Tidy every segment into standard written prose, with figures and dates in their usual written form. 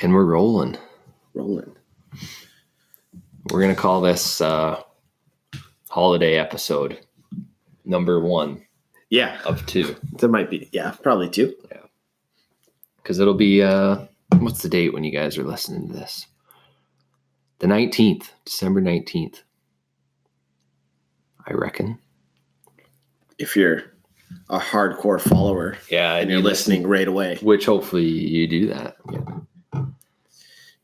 And we're rolling. Rolling. We're going to call this holiday episode number 1. Yeah. Of 2. There might be. Yeah, probably 2. Yeah. Because it'll be, what's the date when you guys are listening to this? The 19th, December 19th. I reckon. If you're a hardcore follower. Yeah. And you're listening right away. Which hopefully you do that. Yeah.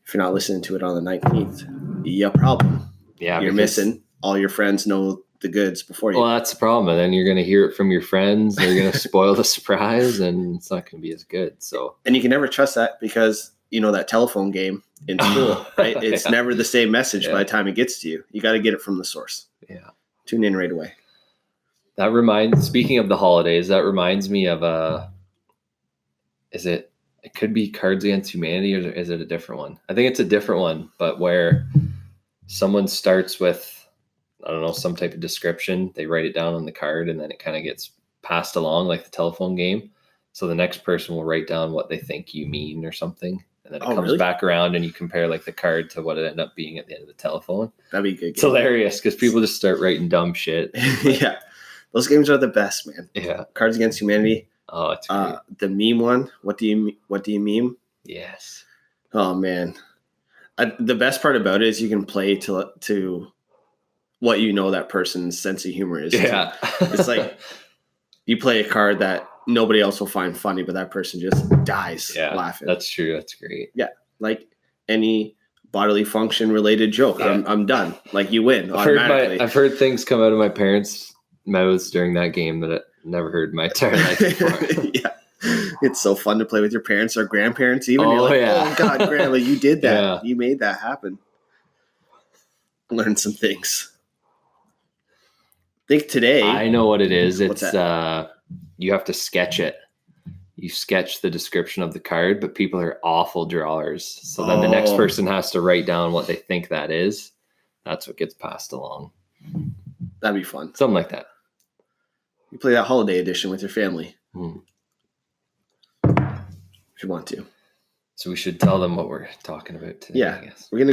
If you're not listening to it on the 19th, yeah, problem. Yeah. You're missing. All your friends know the goods before you. Well, that's the problem. And then you're going to hear it from your friends. They're going to spoil the surprise and it's not going to be as good. So. And you can never trust that because, you know, that telephone game in school, right? It's never the same message by the time it gets to you. You got to get it from the source. Yeah. Tune in right away. Speaking of the holidays, that reminds me of it could be Cards Against Humanity, or is it a different one? I think it's a different one, but where someone starts with, I don't know, some type of description, they write it down on the card and then it kind of gets passed along like the telephone game. So the next person will write down what they think you mean or something. And then it comes back around and you compare like the card to what it ended up being at the end of the telephone. That'd be a good game. It's hilarious because people just start writing dumb shit. Yeah. Those games are the best, man. Yeah. Cards Against Humanity. Oh, it's great. The meme one. What do you meme? Yes. Oh man. The best part about it is you can play to what you know that person's sense of humor is. Yeah. It's like you play a card that nobody else will find funny, but that person just dies laughing. That's true. That's great. Yeah. Like any bodily function related joke. Yeah. I'm done. Like you win automatically. I've heard things come out of my parents' mouths during that game that I never heard in my entire life before. Yeah. It's so fun to play with your parents or grandparents even. You're like, oh God, grandma, you did that. Yeah. You made that happen. Learn some things. I think today. I know what it is. It's you have to sketch it. You sketch the description of the card, but people are awful drawers. So then the next person has to write down what they think that is. That's what gets passed along. That'd be fun. Something like that. You play that holiday edition with your family. If you want to. So we should tell them what we're talking about today, yeah. I guess. We're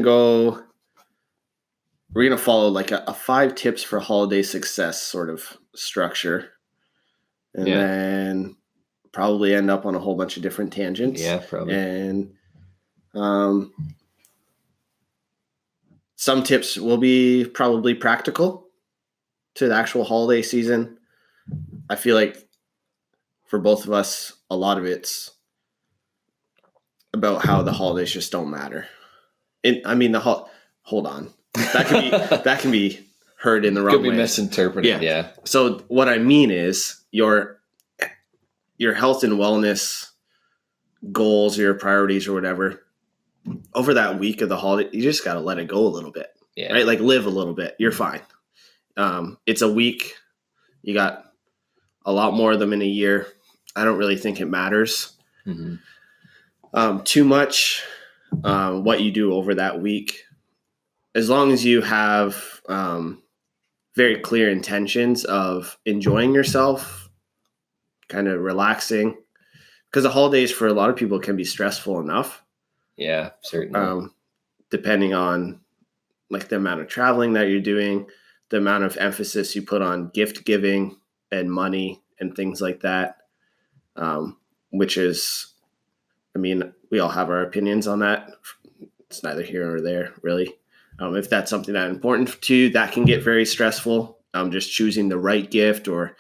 going to follow like a 5 tips for holiday success sort of structure. And then probably end up on a whole bunch of different tangents. Yeah, probably. And some tips will be probably practical to the actual holiday season. I feel like for both of us, a lot of it's about how the holidays just don't matter. Hold on. That can be heard in the wrong way. Could be misinterpreted. Yeah. So what I mean is your health and wellness goals, your priorities or whatever, over that week of the holiday, you just got to let it go a little bit. Yeah. Right? Like live a little bit. You're fine. It's a week. You got a lot more of them in a year. I don't really think it matters too much what you do over that week. As long as you have very clear intentions of enjoying yourself, kind of relaxing, because the holidays for a lot of people can be stressful enough. Yeah, certainly. Depending on like the amount of traveling that you're doing, the amount of emphasis you put on gift giving and money and things like that, which is, I mean, we all have our opinions on that. It's neither here or there, really. If that's something that's important to you, that can get very stressful. Just choosing the right gift or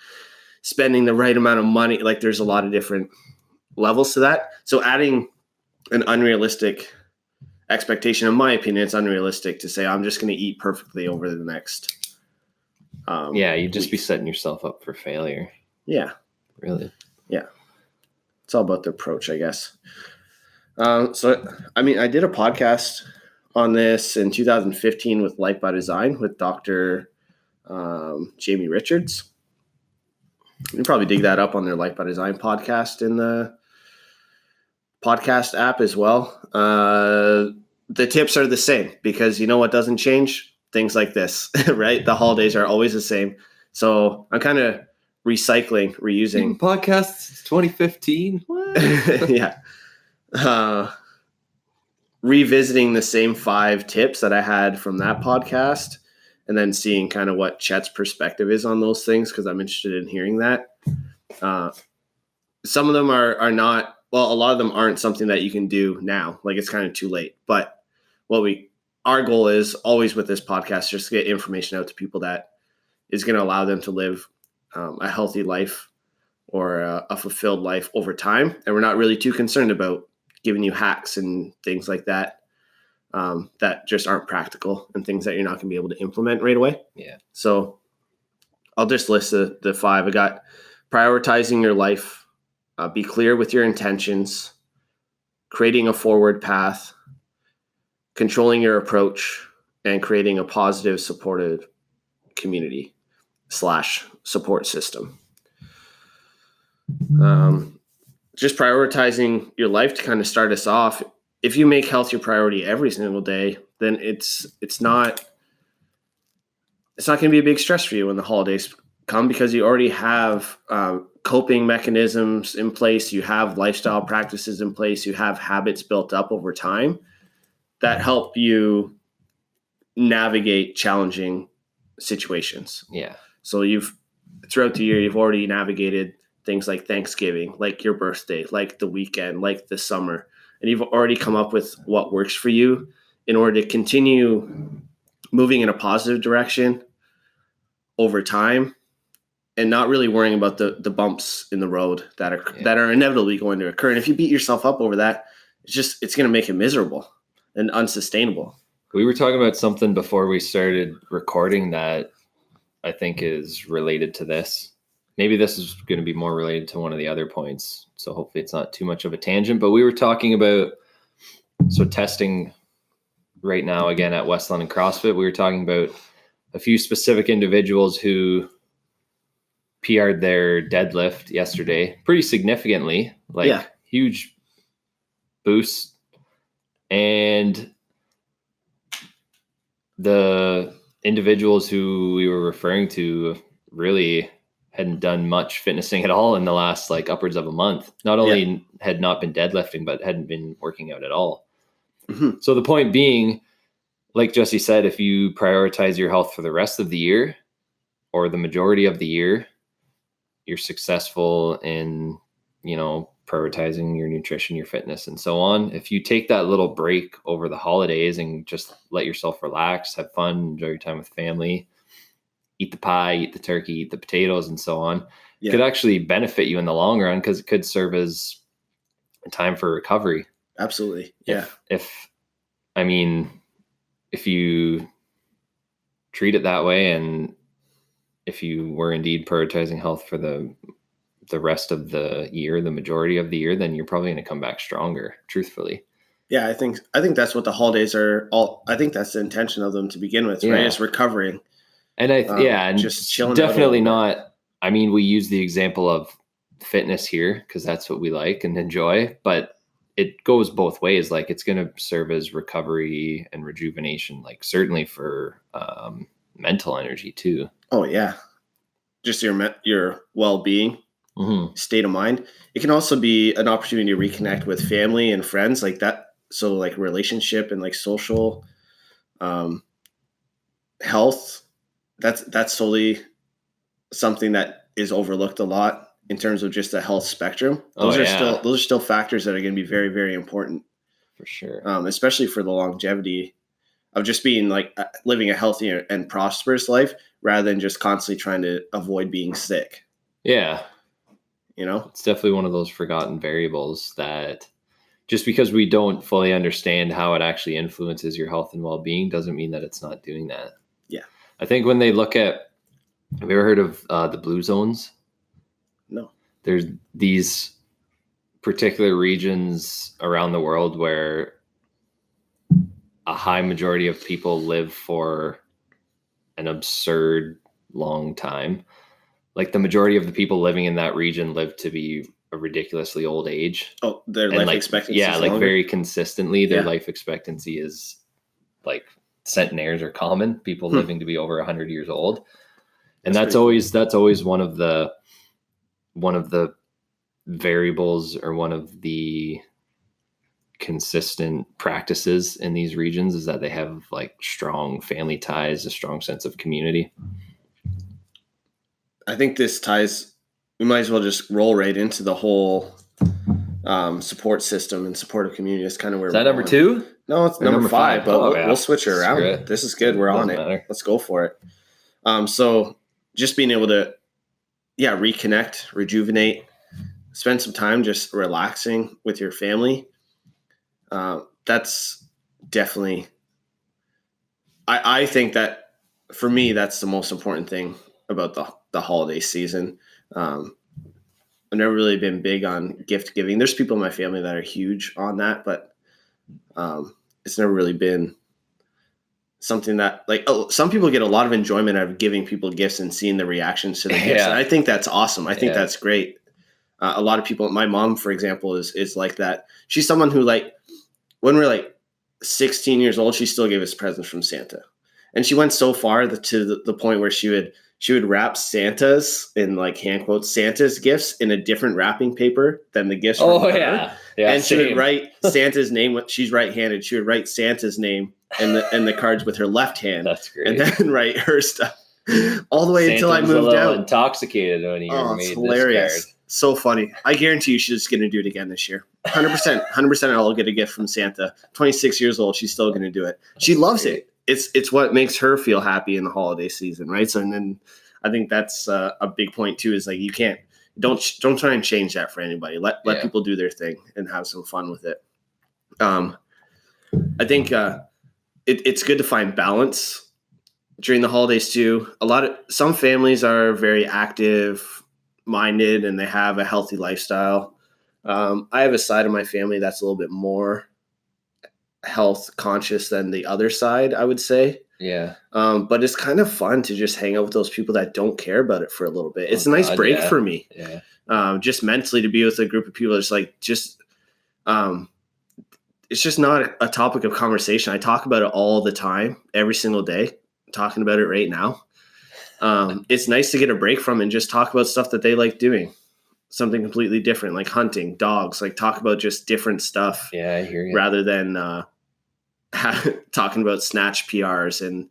spending the right amount of money. Like there's a lot of different levels to that. So adding an unrealistic expectation, in my opinion, it's unrealistic to say, I'm just going to eat perfectly over the next you'd just be setting yourself up for failure. Yeah. Really? Yeah. It's all about the approach, I guess. So, I mean, I did a podcast on this in 2015 with Life by Design with Dr. Jamie Richards. You can probably dig that up on their Life by Design podcast in the podcast app as well. The tips are the same because you know what doesn't change? Things like this, right? The holidays are always the same. So I'm kind of reusing. Podcasts since 2015? What? Yeah. revisiting the same 5 tips that I had from that podcast, and then seeing kind of what Chet's perspective is on those things, because I'm interested in hearing that. Some of them are not, well, a lot of them aren't something that you can do now. Like, it's kind of too late. But our goal is always with this podcast, just to get information out to people that is going to allow them to live a healthy life or a fulfilled life over time. And we're not really too concerned about giving you hacks and things like that that just aren't practical and things that you're not going to be able to implement right away. Yeah. So I'll just list the 5. I got prioritizing your life, be clear with your intentions, creating a forward path, controlling your approach, and creating a positive, supportive community / support system. Just prioritizing your life to kind of start us off. If you make health your priority every single day, then it's not going to be a big stress for you when the holidays come, because you already have coping mechanisms in place. You have lifestyle practices in place. You have habits built up over time that help you navigate challenging situations. Yeah. So throughout the year, you've already navigated things like Thanksgiving, like your birthday, like the weekend, like the summer. And you've already come up with what works for you in order to continue moving in a positive direction over time, and not really worrying about the bumps in the road that are inevitably going to occur. And if you beat yourself up over that, it's going to make it miserable and unsustainable. We were talking about something before we started recording that I think is related to this. Maybe this is going to be more related to one of the other points, so hopefully it's not too much of a tangent. But we were talking about, so testing right now again at West London CrossFit, we were talking about a few specific individuals who PR'd their deadlift yesterday pretty significantly, huge boost. And the individuals who we were referring to really hadn't done much fitnessing at all in the last upwards of a month. Not only had not been deadlifting, but hadn't been working out at all. Mm-hmm. So the point being, like Jesse said, if you prioritize your health for the rest of the year or the majority of the year, you're successful in, prioritizing your nutrition, your fitness, and so on. If you take that little break over the holidays and just let yourself relax, have fun, enjoy your time with family, eat the pie, eat the turkey, eat the potatoes, and so on, it could actually benefit you in the long run, because it could serve as a time for recovery. Absolutely. Yeah. If you treat it that way, and if you were indeed prioritizing health for the rest of the year, the majority of the year, then you're probably going to come back stronger, truthfully. Yeah, I think that's what the holidays are all. I think that's the intention of them to begin with, right? It's recovering. And and just chilling. Definitely not. We use the example of fitness here because that's what we like and enjoy, but it goes both ways. It's going to serve as recovery and rejuvenation, certainly for mental energy too. Oh yeah. Just your well-being, state of mind. It can also be an opportunity to reconnect with family and friends like that. So relationship and social health, that's solely something that is overlooked a lot in terms of just the health spectrum. Those are still factors that are going to be very, very important for sure. Especially for the longevity of just being living a healthy and prosperous life, rather than just constantly trying to avoid being sick. Yeah. It's definitely one of those forgotten variables that just because we don't fully understand how it actually influences your health and well-being doesn't mean that it's not doing that. Yeah. I think when they look at, have you ever heard of the blue zones? No. There's these particular regions around the world where a high majority of people live for an absurd long time. The majority of the people living in that region live to be a ridiculously old age. Oh, their life expectancy. Yeah, very consistently, their life expectancy is centenaires are common. People living to be over 100 years old, and that's always one of the variables or one of the consistent practices in these regions is that they have like strong family ties, a strong sense of community. I think this ties, we might as well just roll right into the whole support system and supportive community. Is kind of where Is that number 2? No, it's number 5, but we'll switch it around. It. This is good. We're on it. Matter. Let's go for it. So just being able to, reconnect, rejuvenate, spend some time just relaxing with your family. That's definitely, I think that for me, that's the most important thing about the holiday season. I've never really been big on gift giving. There's people in my family that are huge on that, but it's never really been something that, like, some people get a lot of enjoyment out of giving people gifts and seeing the reactions to the gifts. And I think that's awesome. I think that's great. A lot of people, my mom, for example, is like that. She's someone who, like, when we're like 16 years old, she still gave us presents from Santa. And she went so far to the point where she would wrap Santa's, in like hand quotes, Santa's gifts in a different wrapping paper than the gifts from her. Yeah, and she would write Santa's name. She's right-handed. She would write Santa's name and the cards with her left hand. That's great. And then write her stuff all the way Santa until I moved out. Intoxicated when he made it's hilarious. This card. So funny. I guarantee you she's going to do it again this year. 100%. I'll get a gift from Santa. 26 years old. She's still going to do it. She loves it. It's what makes her feel happy in the holiday season, right? So, and then I think that's a big point too. Is like don't try and change that for anybody. Let people do their thing and have some fun with it. I think it's good to find balance during the holidays too. Some families are very active minded and they have a healthy lifestyle. I have a side of my family that's a little bit more health conscious than the other side, I would say. Yeah. But it's kind of fun to just hang out with those people that don't care about it for a little bit. It's a nice break for me. Yeah. Just mentally to be with a group of people. It's like, it's just not a topic of conversation. I talk about it all the time, every single day. I'm talking about it right now. It's nice to get a break from and just talk about stuff that they like doing. Something completely different, like hunting, dogs, like talk about just different stuff. Yeah, I hear you. Rather than talking about snatch PRs and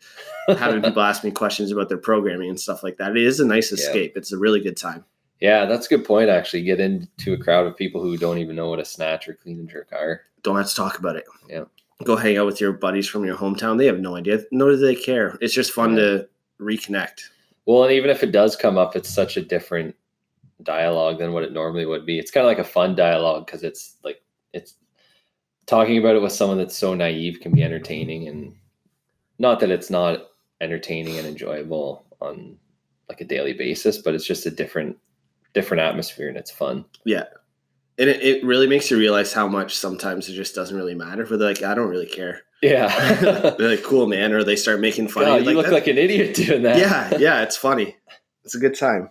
having people ask me questions about their programming and stuff like that. It is a nice escape. It's a really good time. Yeah, that's a good point, actually. Get into a crowd of people who don't even know what a snatch or clean and jerk are. Don't have to talk about it. Yeah. Go hang out with your buddies from your hometown. They have no idea. Nor do they care. It's just fun to reconnect. Well, and even if it does come up, it's such a different dialogue than what it normally would be. It's kind of like a fun dialogue because it's talking about it with someone that's so naive can be entertaining, and not that it's not entertaining and enjoyable on like a daily basis, but it's just a different atmosphere and it's fun. Yeah. And it really makes you realize how much sometimes it just doesn't really matter. For like, I don't really care. Yeah. They're like, cool, man. Or they start making fun of you. You look like an idiot doing that. Yeah. It's funny. It's a good time.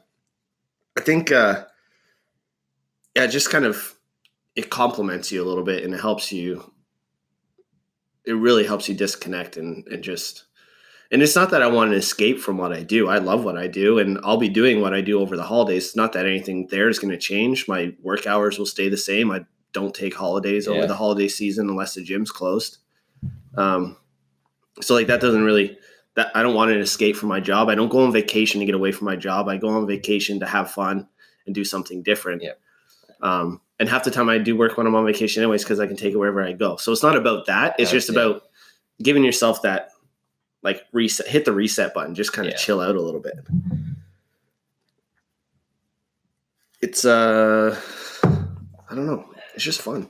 I think, just kind of, it compliments you a little bit and it really helps you disconnect and it's not that I want to escape from what I do. I love what I do and I'll be doing what I do over the holidays. It's not that anything there is going to change. My work hours will stay the same. I don't take holidays over the holiday season unless the gym's closed. So like that doesn't really, I don't want to escape from my job. I don't go on vacation to get away from my job. I go on vacation to have fun and do something different. Yeah. And half the time I do work when I'm on vacation anyways, because I can take it wherever I go. So it's not about that. It's just about giving yourself that, like, reset, hit the reset button, just kind of chill out a little bit. It's, I don't know. It's just fun.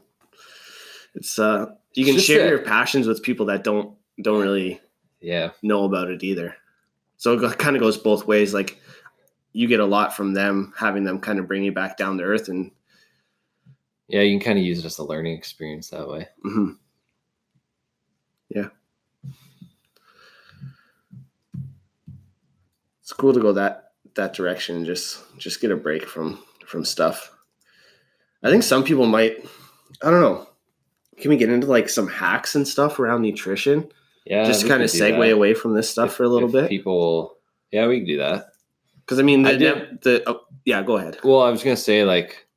It's, you can share your passions with people that don't really know about it either. So it kind of goes both ways. Like, you get a lot from them, having them kind of bring you back down to earth. And yeah, you can kind of use it as a learning experience that way. Mm-hmm. Yeah. It's cool to go that direction and just get a break from stuff. I think some people might, I don't know. Can we get into like some hacks and stuff around nutrition? Yeah. Just kind of segue away from this stuff for a little bit. We can do that. Because I mean, go ahead. Well, I was going to say, like,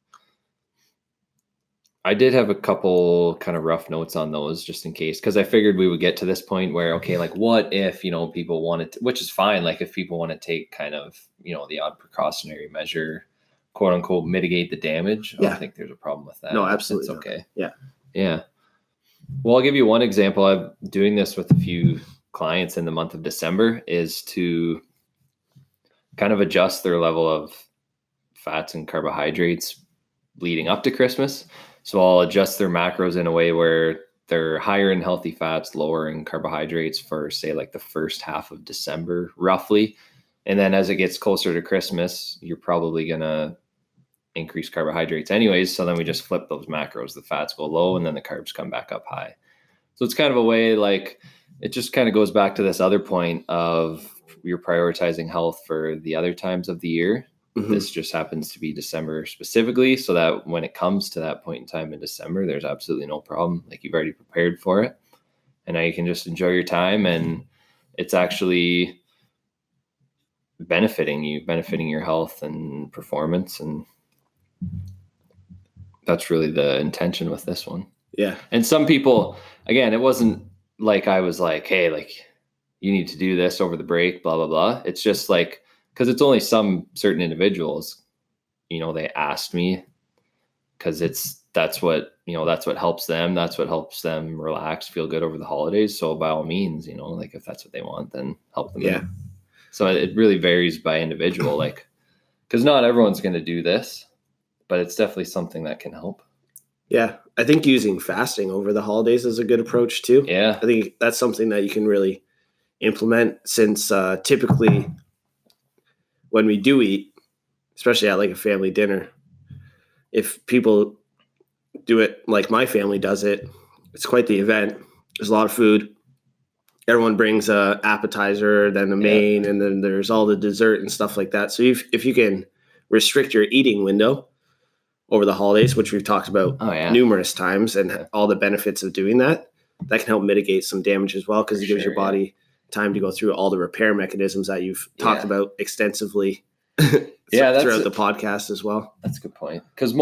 I did have a couple kind of rough notes on those just in case, because I figured we would get to this point where, okay, like what if, people wanted to, which is fine. Like if people want to take kind of, the odd precautionary measure, quote unquote, mitigate the damage. I Yeah. don't think there's a problem with that. No, absolutely. It's okay. Yeah. Yeah. Well, I'll give you one example. I'm doing this with a few clients in the month of December is to kind of adjust their level of fats and carbohydrates leading up to Christmas. So I'll adjust their macros in a way where they're higher in healthy fats, lower in carbohydrates for, say, like the first half of December, roughly. And then as it gets closer to Christmas, you're probably going to increase carbohydrates anyways. So then we just flip those macros. The fats go low and then the carbs come back up high. So it's kind of a way, like, it just kind of goes back to this other point of you're prioritizing health for the other times of the year. Mm-hmm. This just happens to be December specifically, so that when it comes to that point in time in December, there's absolutely no problem. Like, you've already prepared for it, and now you can just enjoy your time, and it's actually benefiting your health and performance, and that's really the intention with this one. Yeah. And some people, again, it wasn't like I was like, hey, like, you need to do this over the break, blah, blah, blah. It's just like, because it's only some certain individuals, they asked me because that's what helps them. That's what helps them relax, feel good over the holidays. So by all means, like if that's what they want, then help them. Yeah. So it really varies by individual, like, because not everyone's going to do this, but it's definitely something that can help. Yeah. I think using fasting over the holidays is a good approach too. Yeah. I think that's something that you can really implement, since typically when we do eat, especially at like a family dinner, if people do it like my family does it, it's quite the event. There's a lot of food. Everyone brings a appetizer, then a main, and then there's all the dessert and stuff like that. So if you can restrict your eating window over the holidays, which we've talked about numerous times, and all the benefits of doing that can help mitigate some damage as well, because it gives your body time to go through all the repair mechanisms that you've talked about extensively throughout the podcast as well. That's a good point. Because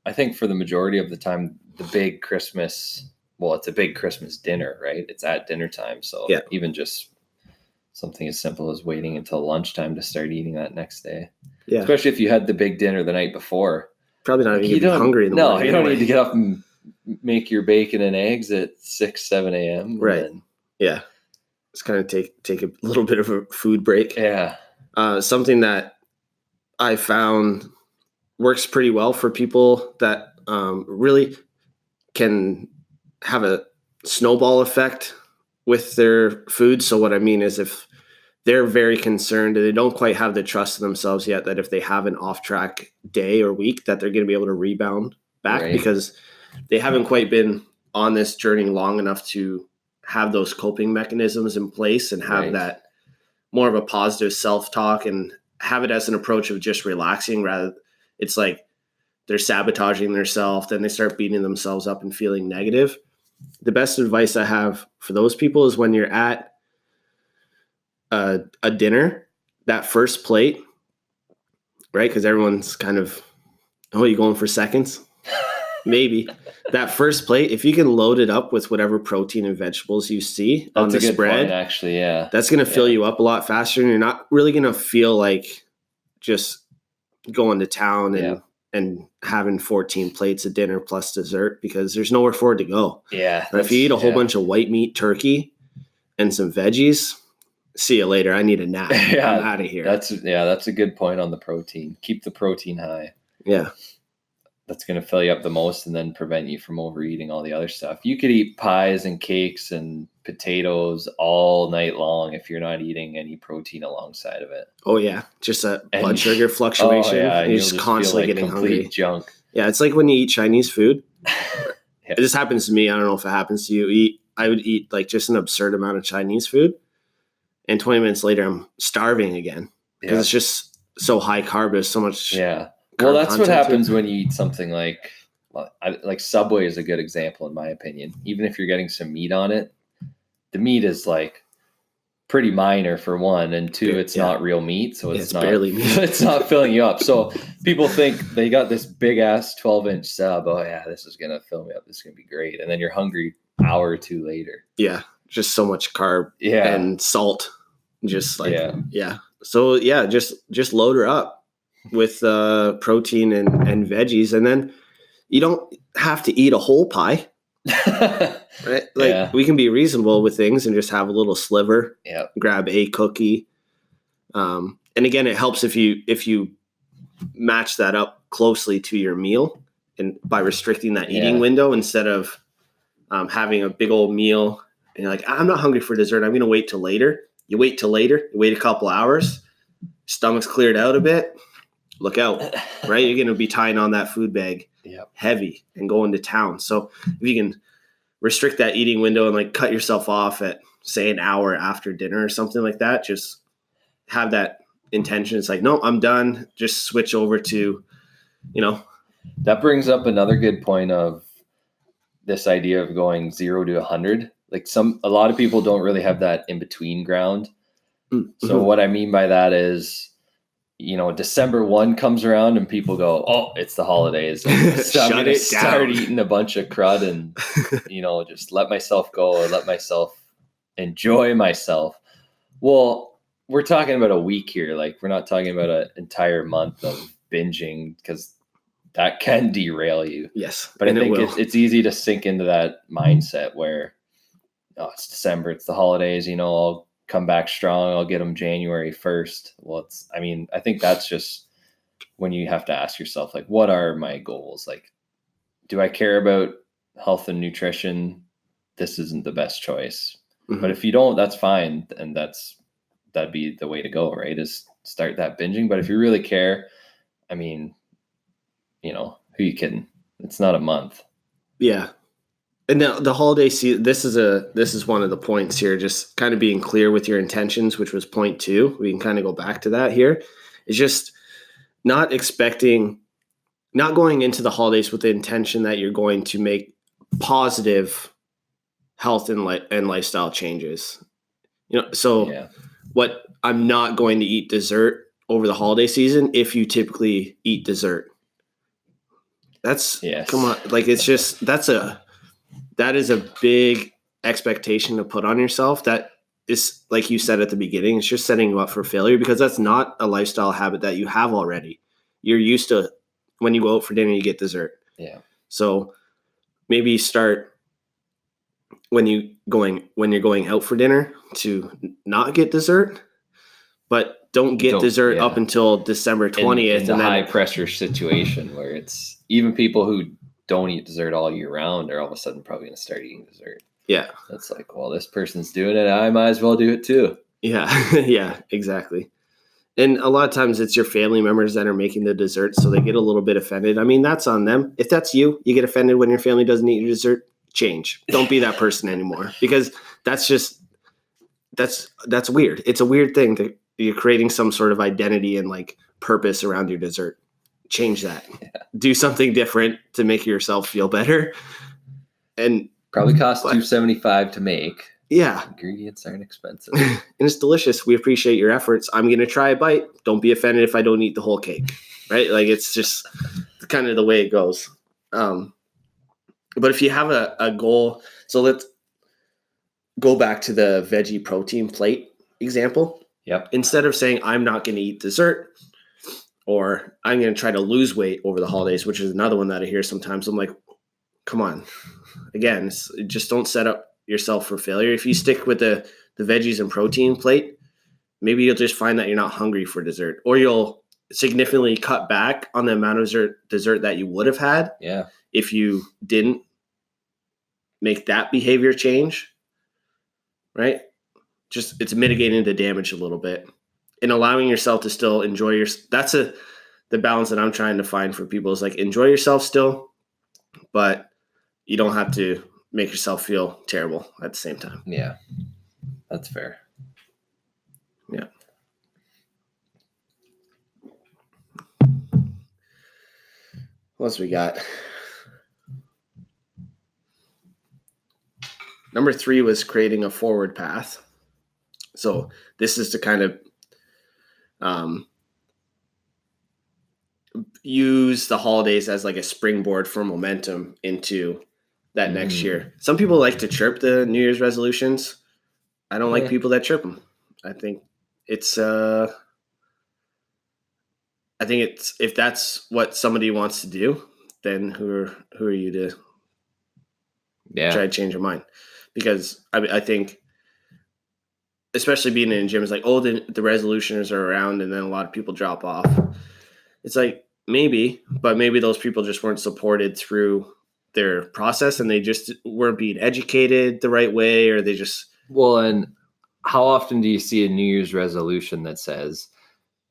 I think for the majority of the time, the big Christmas, it's a big Christmas dinner, right? It's at dinner time. So even just something as simple as waiting until lunchtime to start eating that next day. Yeah. Especially if you had the big dinner the night before. Probably not even hungry in the morning. No, you don't need to get up and make your bacon and eggs at 6, 7 a.m. Right. Yeah. Just kind of take a little bit of a food break. Yeah. Something that I found works pretty well for people that really can have a snowball effect with their food. So what I mean is, if they're very concerned and they don't quite have the trust in themselves yet that if they have an off-track day or week that they're going to be able to rebound back, because they haven't quite been on this journey long enough to have those coping mechanisms in place and have that more of a positive self-talk and have it as an approach of just relaxing, rather it's like they're sabotaging themselves, then they start beating themselves up and feeling negative. The best advice I have for those people is when you're at a dinner, that first plate, right? Because everyone's kind of, you going for seconds? Maybe. That first plate, if you can load it up with whatever protein and vegetables you see on the spread, point, actually, that's going to fill you up a lot faster, and you're not really going to feel like just going to town and having 14 plates of dinner plus dessert, because there's nowhere for it to go. Yeah. But if you eat a whole bunch of white meat turkey and some veggies, see you later. I need a nap. I'm out of here. That's a good point on the protein. Keep the protein high. Yeah. That's going to fill you up the most and then prevent you from overeating all the other stuff. You could eat pies and cakes and potatoes all night long if you're not eating any protein alongside of it. Oh, yeah. Just a blood sugar fluctuation. And you're just constantly getting hungry. Junk. Yeah, it's like when you eat Chinese food. This happens to me. I don't know if it happens to you. I would eat like just an absurd amount of Chinese food, and 20 minutes later, I'm starving again because it's just so high carb. There's so much. Yeah. Well, that's what happens when you eat something like Subway is a good example, in my opinion. Even if you're getting some meat on it, the meat is like pretty minor for one, and two, it's Yeah. not real meat, so Yeah, it's it's not barely meat. it's not filling you up. So people think they got this big ass 12-inch sub. Oh yeah, this is gonna fill me up. This is gonna be great, and then you're hungry hour or two later. Yeah, just so much carb Yeah, and salt. Just like yeah. So yeah, just load her up with protein and veggies, and then you don't have to eat a whole pie. Right? Like Yeah. we can be reasonable with things and just have a little sliver. Yeah. Grab a cookie. And again, it helps if you match that up closely to your meal, and by restricting that eating window instead of having a big old meal and you're like, I'm not hungry for dessert. I'm going to wait till later. You wait till later. You wait a couple hours. Stomach's cleared out a bit. Look out, right? You're going to be tying on that food bag heavy and going to town. So if you can restrict that eating window and like cut yourself off at say an hour after dinner or something like that, just have that intention. It's like, no, I'm done. Just switch over to, That brings up another good point of this idea of going 0 to 100. Like a lot of people don't really have that in between ground. Mm-hmm. So what I mean by that is, December 1 comes around and people go, oh, it's the holidays. So I'm going to start eating a bunch of crud and, just let myself go or let myself enjoy myself. Well, we're talking about a week here. Like we're not talking about an entire month of binging, because that can derail you. Yes. But I think it's easy to sink into that mindset where, oh, it's December, it's the holidays, I'll come back strong. I'll get them January 1st. Well, I think that's just when you have to ask yourself, like, what are my goals? Like, do I care about health and nutrition? This isn't the best choice. Mm-hmm. But if you don't, that's fine. And that'd be the way to go, right? Is start that binging. But if you really care, who you kidding? It's not a month. Yeah. And now the holiday season, this is one of the points here, just kind of being clear with your intentions, which was point 2. We can kind of go back to that here. It's just not going into the holidays with the intention that you're going to make positive health and lifestyle changes. What I'm not going to eat dessert over the holiday season if you typically eat dessert. Come on. Like, it's just, that is a big expectation to put on yourself. That is, like you said at the beginning, it's just setting you up for failure, because that's not a lifestyle habit that you have already. You're used to when you go out for dinner, you get dessert. Yeah. So maybe start when you're going out for dinner to not get dessert, but don't get dessert up until December 20th. In the high pressure situation where it's even people who don't eat dessert all year round are all of a sudden probably going to start eating dessert. Yeah. That's like, well, this person's doing it, I might as well do it too. Yeah. Yeah, exactly. And a lot of times it's your family members that are making the dessert, so they get a little bit offended. That's on them. If that's you get offended when your family doesn't eat your dessert, change. Don't be that person anymore, because that's weird. It's a weird thing that you're creating some sort of identity and like purpose around your dessert. Change that. Yeah. Do something different to make yourself feel better. And probably costs $2.75 to make. Yeah. Ingredients aren't expensive. And it's delicious. We appreciate your efforts. I'm going to try a bite. Don't be offended if I don't eat the whole cake. Right? Like, it's just kind of the way it goes. But if you have a goal, so let's go back to the veggie protein plate example. Yep. Instead of saying, I'm not going to eat dessert, or I'm going to try to lose weight over the holidays, which is another one that I hear sometimes. I'm like, come on. Again, just don't set up yourself for failure. If you stick with the veggies and protein plate, maybe you'll just find that you're not hungry for dessert, or you'll significantly cut back on the amount of dessert that you would have had. Yeah. If you didn't make that behavior change, right? Just, it's mitigating the damage a little bit and allowing yourself to still enjoy that's the balance that I'm trying to find for people, is like, enjoy yourself still, but you don't have to make yourself feel terrible at the same time. Yeah, that's fair. Yeah. What else we got? Number 3 was creating a forward path. So this is to kind of use the holidays as like a springboard for momentum into that next year. Some people like to chirp the New Year's resolutions. I don't like people that chirp them. I think it's if that's what somebody wants to do, then who are you to try to change your mind? Because I think, especially being in a gym, is like, oh, the resolutioners are around, and then a lot of people drop off. It's like, maybe, but maybe those people just weren't supported through their process, and they just weren't being educated the right way, or they just... Well, and how often do you see a New Year's resolution that says,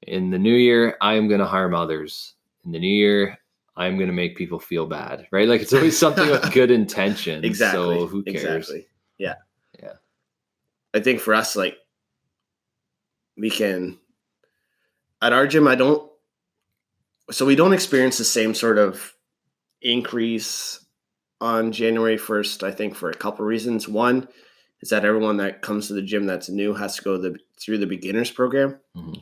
in the new year, I am going to harm others. In the new year, I'm going to make people feel bad, right? Like, it's always something with good intentions. Exactly. So who cares? Exactly. Yeah. I think for us, like, we can, at our gym, we don't experience the same sort of increase on January 1st, I think, for a couple of reasons. One is that everyone that comes to the gym that's new has to go through the beginners program. Mm-hmm.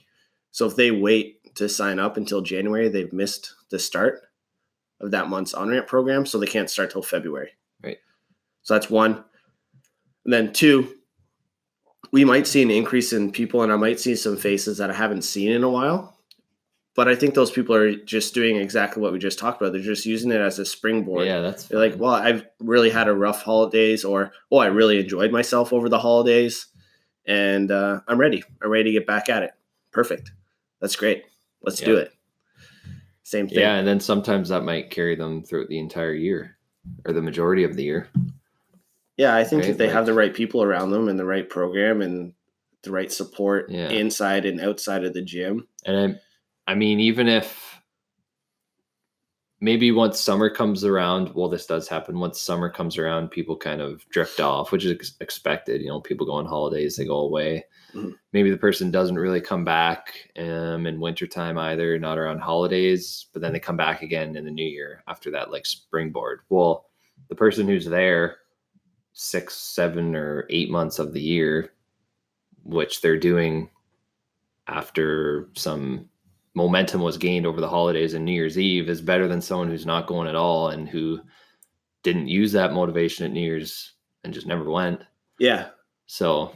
So if they wait to sign up until January, they've missed the start of that month's on-ramp program, so they can't start till February. Right. So that's one. And then two, we might see an increase in people, and I might see some faces that I haven't seen in a while. But I think those people are just doing exactly what we just talked about. They're just using it as a springboard. Yeah, that's They're like, well, I've really had a rough holidays, or, oh, I really enjoyed myself over the holidays, and I'm ready. I'm ready to get back at it. Perfect. That's great. Let's do it. Same thing. Yeah, and then sometimes that might carry them throughout the entire year or the majority of the year. Yeah, I think if they have the right people around them and the right program and the right support inside and outside of the gym. And I mean, even if maybe once summer comes around, well, this does happen. Once summer comes around, people kind of drift off, which is expected. You know, people go on holidays, they go away. Mm-hmm. Maybe the person doesn't really come back in wintertime either, not around holidays, but then they come back again in the new year after that, like springboard. Well, the person who's there 6, 7, or 8 months of the year, which they're doing after some momentum was gained over the holidays and New Year's Eve, is better than someone who's not going at all and who didn't use that motivation at New Year's and just never went. Yeah. So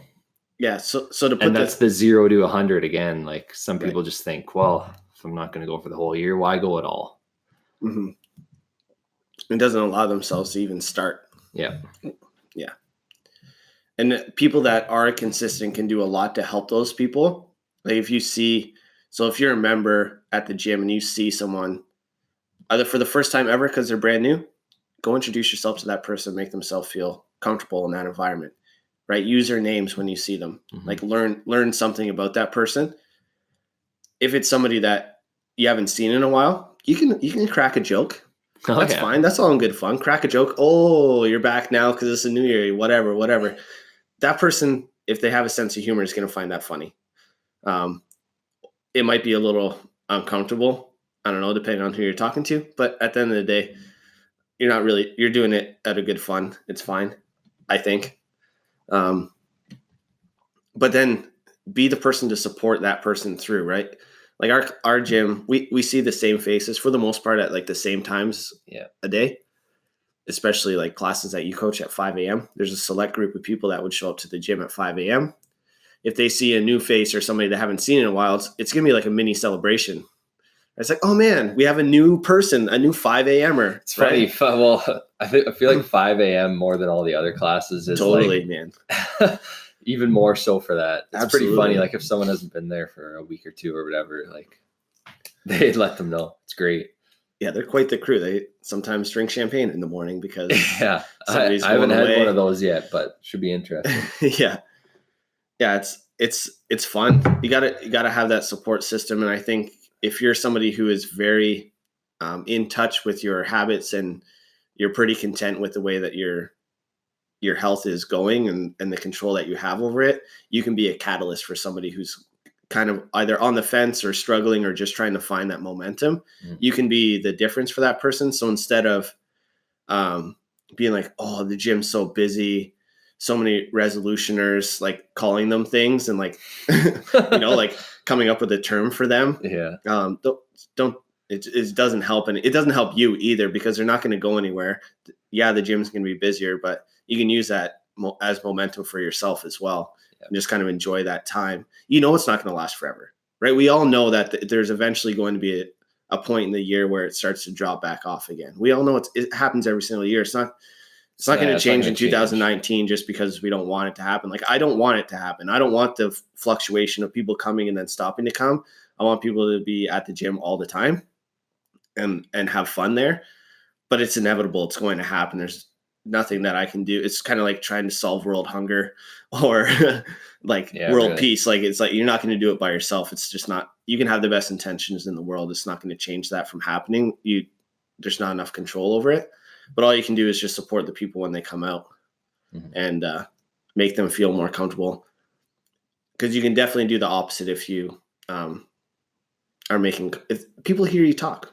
to put, and that's the 0 to 100 again. Like, some people just think, well, if I'm not going to go for the whole year, why go at all? Mm-hmm. It doesn't allow themselves to even start. Yeah. Yeah. And people that are consistent can do a lot to help those people. Like, if you're a member at the gym and you see someone either for the first time ever because they're brand new, go introduce yourself to that person, make themselves feel comfortable in that environment, right? Use their names when you see them. Mm-hmm. Like, learn something about that person. If it's somebody that you haven't seen in a while, you can crack a joke. That's fine. That's all in good fun. Crack a joke. Oh, you're back now because it's a new year. Whatever. That person, if they have a sense of humor, is going to find that funny. It might be a little uncomfortable. I don't know, depending on who you're talking to. But at the end of the day, you're doing it out of good fun. It's fine, I think. But then be the person to support that person through, right? Like our gym, we see the same faces for the most part at like the same times a day, especially like classes that you coach at 5 a.m. There's a select group of people that would show up to the gym at 5 a.m. If they see a new face or somebody they haven't seen in a while, it's going to be like a mini celebration. It's like, oh man, we have a new person, a new 5 a.m.er. It's funny. Well, I feel like 5 a.m. more than all the other classes is totally, man. Even more so for that. It's Absolutely. Pretty funny. Like, if someone hasn't been there for a week or two or whatever, like, they'd let them know. It's great. Yeah, they're quite the crew. They sometimes drink champagne in the morning because I haven't had one of those yet, but should be interesting. Yeah, it's fun. You gotta have that support system, and I think if you're somebody who is very in touch with your habits and you're pretty content with the way that your health is going and the control that you have over it, you can be a catalyst for somebody who's kind of either on the fence or struggling or just trying to find that momentum. Mm-hmm. You can be the difference for that person. So instead of being like, oh, the gym's so busy, so many resolutioners like calling them things and like like coming up with a term for them. Yeah. Don't it doesn't help, and it doesn't help you either because they're not going to go anywhere. Yeah, the gym's going to be busier, but you can use that as momentum for yourself as well. And just kind of enjoy that time. It's not going to last forever, right? We all know that there's eventually going to be a point in the year where it starts to drop back off again. We all know it happens every single year. It's not going to change in 2019 just because we don't want it to happen. Like, I don't want it to happen. I don't want the fluctuation of people coming and then stopping to come. I want people to be at the gym all the time and have fun there. But it's inevitable. It's going to happen. There's nothing that I can do. It's kind of like trying to solve world hunger or world peace. Like, it's like, you're not going to do it by yourself. It's just not, you can have the best intentions in the world. It's not going to change that from happening. There's not enough control over it, but all you can do is just support the people when they come out and make them feel more comfortable. Cause you can definitely do the opposite if you if people hear you talk.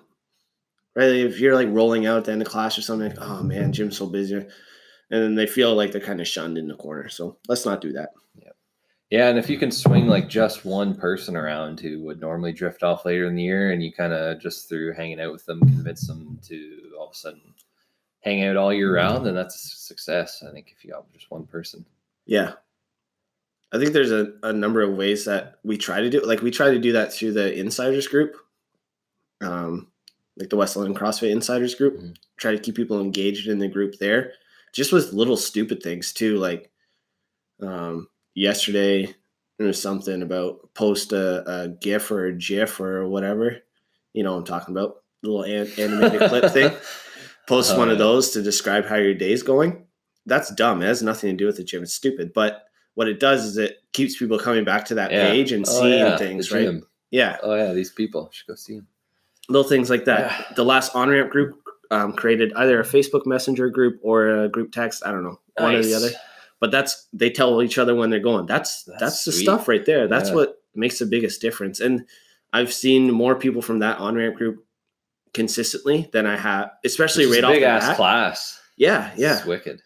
Right? If you're like rolling out at the end of class or something, like, oh man, gym's so busy. And then they feel like they're kind of shunned in the corner. So let's not do that. Yeah. Yeah. And if you can swing like just one person around who would normally drift off later in the year, and you kind of just through hanging out with them, convince them to all of a sudden hang out all year round, then that's a success. I think if you have just one person. Yeah. I think there's a number of ways that we try to do it. Like, we try to do that through the insiders group. Like the West London CrossFit Insiders group, try to keep people engaged in the group there, just with little stupid things too. Like yesterday, there was something about post a GIF or a GIF or whatever. You know what I'm talking about, the little animated clip thing. Post one of those to describe how your day's going. That's dumb. It has nothing to do with the gym. It's stupid. But what it does is it keeps people coming back to that page and seeing things, right? Yeah. Oh yeah, these people should go see them. Little things like that. Yeah. The last on-ramp group created either a Facebook Messenger group or a group text. I don't know, one or the other. But they tell each other when they're going. That's the stuff right there. That's what makes the biggest difference. And I've seen more people from that on-ramp group consistently than I have, especially right off the bat. Big ass class. Yeah, yeah. It's wicked.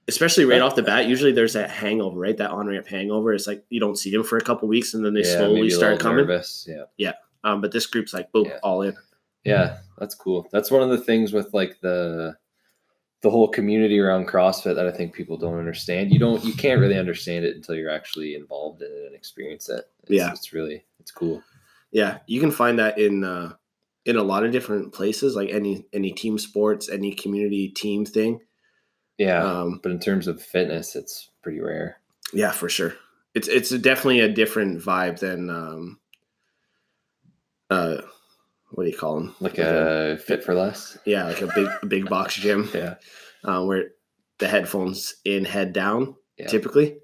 Especially right off the bat. Usually there's that hangover, right? That on-ramp hangover. It's like you don't see them for a couple weeks and then they slowly start coming. Nervous. Yeah. Yeah. But this group's like, boom, all in. Yeah, that's cool. That's one of the things with like the whole community around CrossFit that I think people don't understand. You can't really understand it until you're actually involved in it and experience it. It's cool. Yeah, you can find that in a lot of different places, like any team sports, any community team thing. Yeah, but in terms of fitness, it's pretty rare. Yeah, for sure. It's definitely a different vibe than what do you call them? Like a Fit for Less? Yeah, like a big box gym. Yeah. Where the headphones in, head down, typically.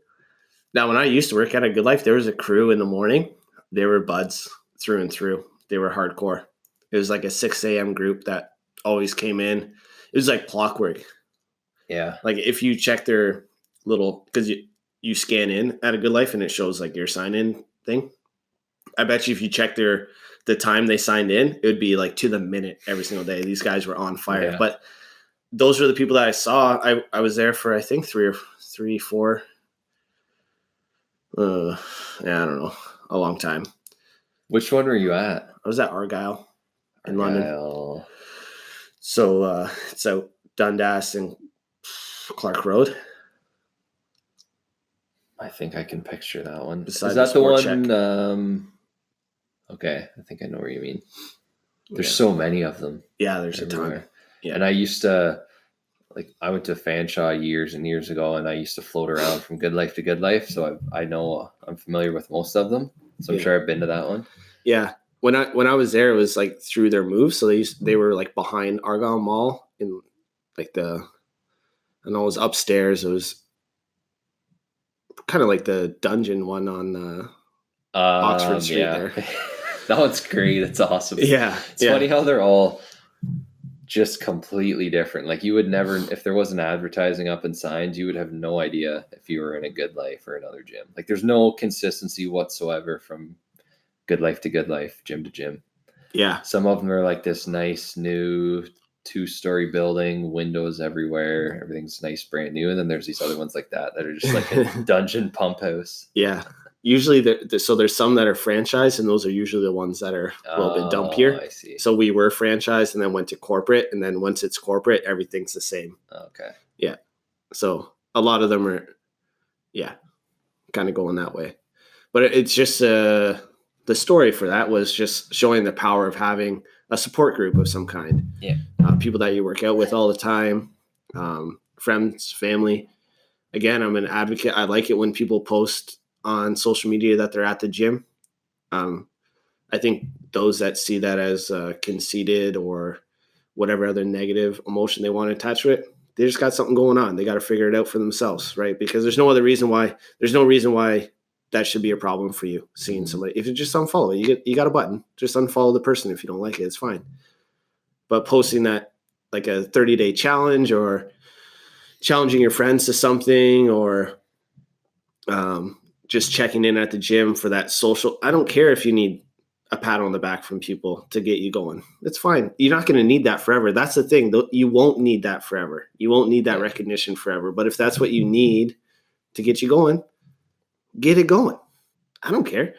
Now, when I used to work at a Good Life, there was a crew in the morning. They were buds through and through. They were hardcore. It was like a 6 a.m. group that always came in. It was like clockwork. Yeah. Like if you check their little, because you scan in at a Good Life and it shows like your sign in thing. I bet you if you check the time they signed in, it would be like to the minute every single day. These guys were on fire. Yeah. But those were the people that I saw. I was there for, I think, 4. I don't know, a long time. Which one were you at? I was at Argyle in London. So it's out Dundas and Clark Road. I think I can picture that one. Besides Is that the one? Okay, I think I know where you mean. There's so many of them. Yeah, there's everywhere. A ton. Yeah. And I used to, I went to Fanshawe years and years ago, and I used to float around from Good Life to Good Life, so I know I'm familiar with most of them. So I'm sure I've been to that one. Yeah, when I was there, it was like through their move. So they were like behind Argyle Mall in like I know it was upstairs. It was kind of like the dungeon one on Oxford Street there. That one's great. It's awesome. Yeah. It's funny how they're all just completely different. Like you would never, if there wasn't advertising up and signs, you would have no idea if you were in a Good Life or another gym. Like there's no consistency whatsoever from Good Life to Good Life, gym to gym. Yeah. Some of them are like this nice new 2-story building, windows everywhere, everything's nice, brand new. And then there's these other ones like that are just like a dungeon pump house. Yeah. Usually, so there's some that are franchised, and those are usually the ones that are a little bit dumpier. I see. So we were franchised and then went to corporate. And then once it's corporate, everything's the same. Okay. Yeah. So a lot of them are, kind of going that way. But it's just the story for that was just showing the power of having a support group of some kind. Yeah. People that you work out with all the time, friends, family. Again, I'm an advocate. I like it when people post on social media that they're at the gym. I think those that see that as conceited or whatever other negative emotion they want to attach to it, they just got something going on. They got to figure it out for themselves, right? Because there's no reason why that should be a problem for you seeing somebody. If you just unfollow, you got a button. Just unfollow the person if you don't like it. It's fine. But posting that like a 30-day challenge or challenging your friends to something or just checking in at the gym for that social. I don't care if you need a pat on the back from people to get you going. It's fine. You're not going to need that forever. That's the thing. You won't need that forever. You won't need that recognition forever. But if that's what you need to get you going, get it going. I don't care.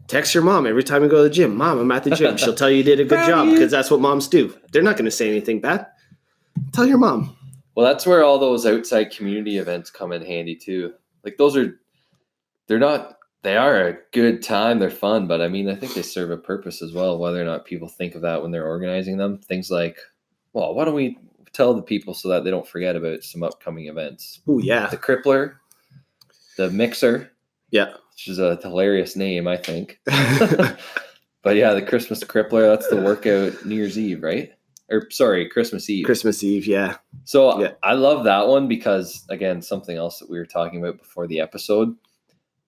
Text your mom every time you go to the gym. Mom, I'm at the gym. She'll tell you did a good job because that's what moms do. They're not going to say anything bad. Tell your mom. Well, that's where all those outside community events come in handy too. Like they are a good time. They're fun, but I mean, I think they serve a purpose as well, whether or not people think of that when they're organizing them. Things like, well, why don't we tell the people so that they don't forget about some upcoming events? Oh, yeah. The Crippler, the Mixer. Yeah. Which is a hilarious name, I think. But yeah, the Christmas Crippler, that's the workout New Year's Eve, right? Or sorry, Christmas Eve. Christmas Eve, yeah. So yeah. I love that one because, again, something else that we were talking about before the episode.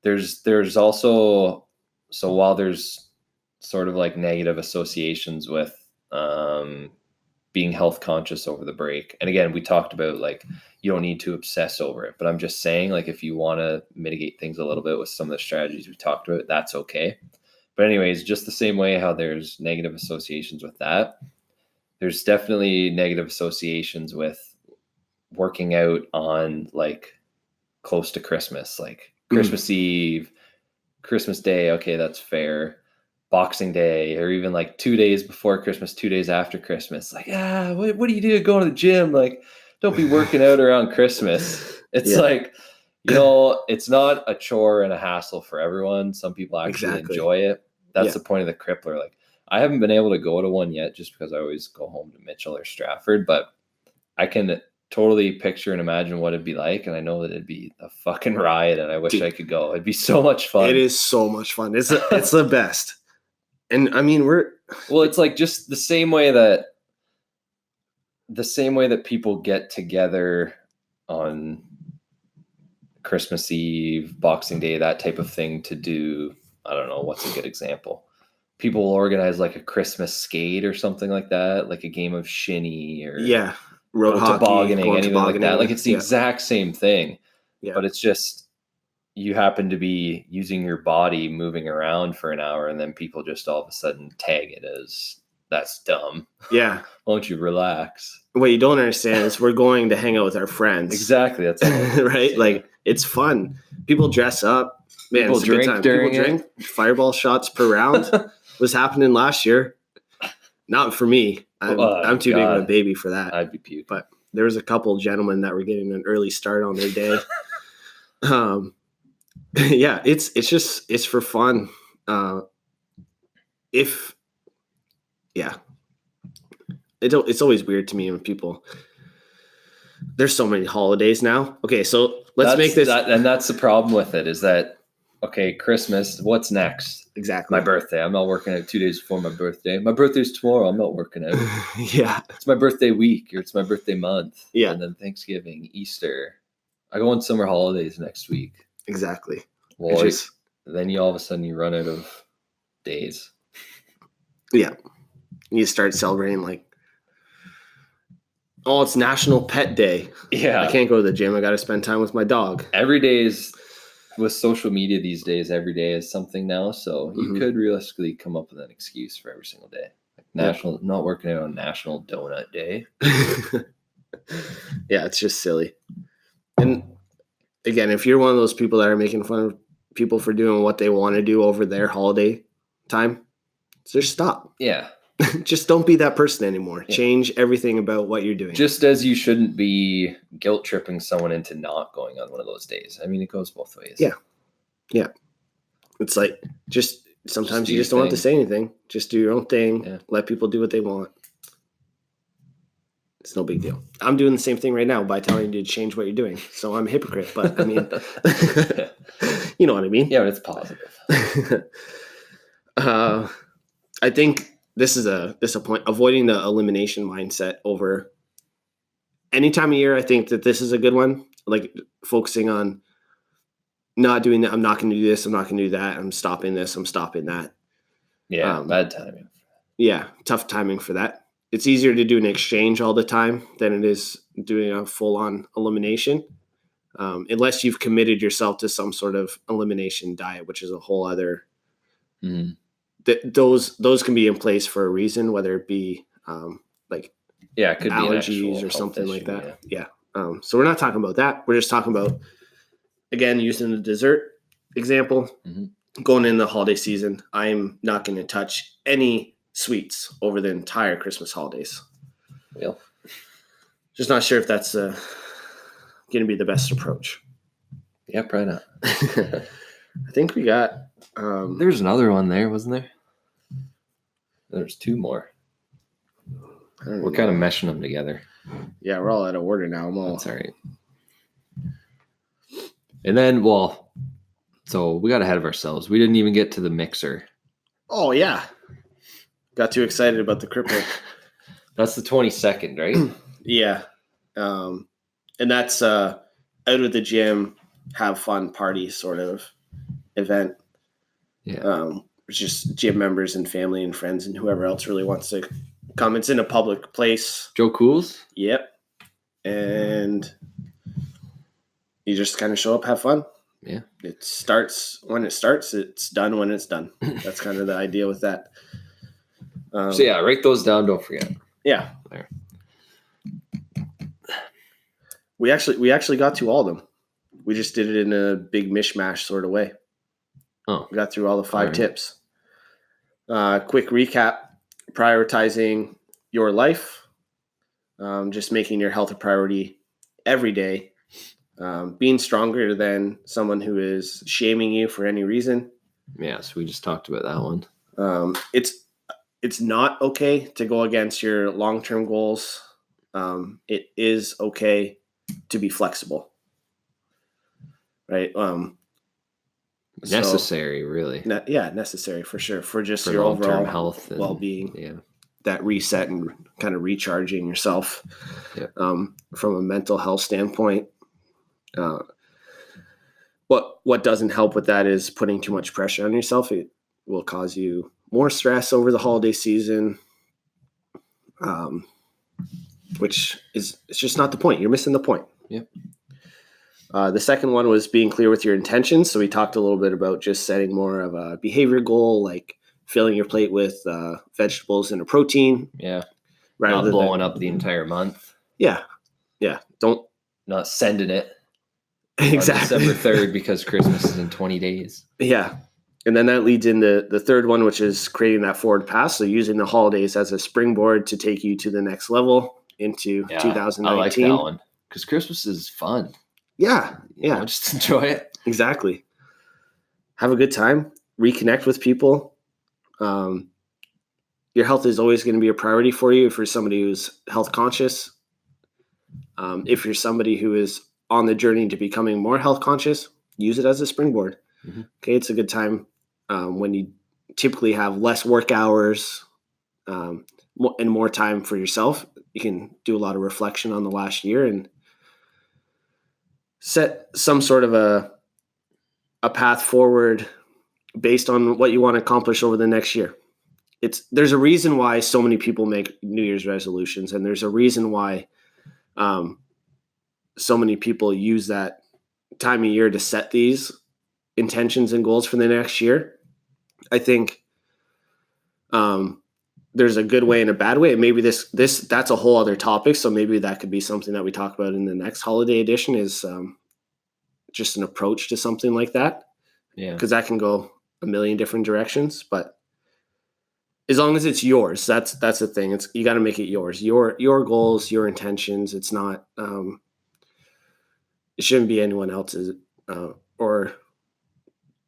There's also, so while there's sort of like negative associations with being health conscious over the break. And again, we talked about like, you don't need to obsess over it, but I'm just saying like, if you want to mitigate things a little bit with some of the strategies we talked about, that's okay. But anyways, just the same way how there's negative associations with that, there's definitely negative associations with working out on like close to Christmas, like Christmas Eve, Christmas Day. Okay, that's fair. Boxing Day, or even like 2 days before Christmas, 2 days after Christmas. Like, what do you do going to the gym? Like, don't be working out around Christmas. It's like, it's not a chore and a hassle for everyone. Some people actually enjoy it. That's the point of the Crippler. Like, I haven't been able to go to one yet just because I always go home to Mitchell or Stratford, but I can totally picture and imagine what it'd be like. And I know that it'd be a fucking riot and I wish I could go. It'd be so much fun. It is so much fun. It's the best. And I mean, it's like just the same way that people get together on Christmas Eve, Boxing Day, that type of thing to do, I don't know, what's a good example? People will organize like a Christmas skate or something like that, like a game of shinny or road hockey, tobogganing, anything like that. Like it's the exact same thing, but it's just you happen to be using your body moving around for an hour and then people just all of a sudden tag it as that's dumb. Yeah. Won't you relax? What you don't understand is we're going to hang out with our friends. Exactly. That's all right. Like it's fun. People dress up. Man, people it's a good time. People drink. Fireball shots per round was happening last year. Not for me. I'm too big of a baby for that. I'd be puking. But there was a couple gentlemen that were getting an early start on their day. It's for fun. It's always weird to me when people. There's so many holidays now. Okay, so let's make this. And that's the problem with it is that, okay, Christmas, what's next? Exactly. My birthday. I'm not working out 2 days before my birthday. My birthday's tomorrow. I'm not working out. Yeah. It's my birthday week or it's my birthday month. Yeah. And then Thanksgiving, Easter. I go on summer holidays next week. Exactly. Well, then you all of a sudden you run out of days. Yeah. You start celebrating like, oh, it's National Pet Day. Yeah. I can't go to the gym. I got to spend time with my dog. Every day is, with social media these days, every day is something now. So you could realistically come up with an excuse for every single day. Like, Not working out on National Donut Day. Yeah, it's just silly. And again, if you're one of those people that are making fun of people for doing what they want to do over their holiday time, just stop. Yeah. Just don't be that person anymore. Yeah. Change everything about what you're doing. Just as you shouldn't be guilt tripping someone into not going on one of those days. I mean, it goes both ways. Yeah. Yeah. It's like, sometimes do you just your don't have to thing. say anything. Just do your own thing. Yeah. Let people do what they want. It's no big deal. I'm doing the same thing right now by telling you to change what you're doing. So I'm a hypocrite, but I mean, you know what I mean? Yeah, but it's positive. I think this is a point. Avoiding the elimination mindset over any time of year. I think that this is a good one. Like focusing on not doing that. I'm not going to do this. I'm not going to do that. I'm stopping this. I'm stopping that. Yeah, bad timing. Yeah, tough timing for that. It's easier to do an exchange all the time than it is doing a full-on elimination, unless you've committed yourself to some sort of elimination diet, which is a whole other. Mm-hmm. Those can be in place for a reason, whether it be like it could allergies be or something like that. Yeah. So we're not talking about that. We're just talking about, again, using the dessert example. Mm-hmm. Going in the holiday season, I'm not going to touch any sweets over the entire Christmas holidays. Well, just not sure if that's going to be the best approach. Yeah, probably not. I think we got. There's another one there, wasn't there? There's two more. We're kind of meshing them together. Yeah, we're all out of order now. That's all right. And then, so we got ahead of ourselves. We didn't even get to the mixer. Oh, yeah. Got too excited about the cripple. That's the 22nd, right? Yeah. And that's out of the gym, have fun party sort of event. Yeah. It's just gym members and family and friends and whoever else really wants to come. It's in a public place. Joe Cools? Yep. And you just kind of show up, have fun. Yeah. It starts when it starts. It's done when it's done. That's kind of the idea with that. So yeah, write those down. Don't forget. Yeah. There. We actually got to all of them. We just did it in a big mishmash sort of way. Oh. We got through all the 5 tips. Quick recap: prioritizing your life, just making your health a priority every day. Being stronger than someone who is shaming you for any reason. Yeah, so we just talked about that one. It's not okay to go against your long-term goals. It is okay to be flexible, right? Necessary, really. Necessary for sure for just for your long-term overall health and well-being. Yeah, that reset and kind of recharging yourself. Yeah. From a mental health standpoint. What doesn't help with that is putting too much pressure on yourself. It will cause you more stress over the holiday season, which it's just not the point. You're missing the point. Yep. The second one was being clear with your intentions. So we talked a little bit about just setting more of a behavior goal, like filling your plate with vegetables and a protein. Yeah. Not blowing up the entire month. Yeah. Yeah. Not sending it. Exactly. On December 3rd because Christmas is in 20 days. Yeah. And then that leads into the third one, which is creating that forward pass. So using the holidays as a springboard to take you to the next level into 2019. I like that one because Christmas is fun. Yeah. Yeah. Just enjoy it. Exactly. Have a good time. Reconnect with people. Your health is always going to be a priority for you if you're somebody who's health conscious. If you're somebody who is on the journey to becoming more health conscious, use it as a springboard. Mm-hmm. Okay. It's a good time when you typically have less work hours and more time for yourself. You can do a lot of reflection on the last year and set some sort of a path forward based on what you want to accomplish over the next year. There's a reason why so many people make New Year's resolutions, and there's a reason why so many people use that time of year to set these intentions and goals for the next year. I think there's a good way and a bad way. And maybe that's a whole other topic. So maybe that could be something that we talk about in the next holiday edition is just an approach to something like that. Yeah. Because that can go a million different directions, but as long as it's yours, that's the thing. You got to make it yours, your goals, your intentions. It's not, it shouldn't be anyone else's, or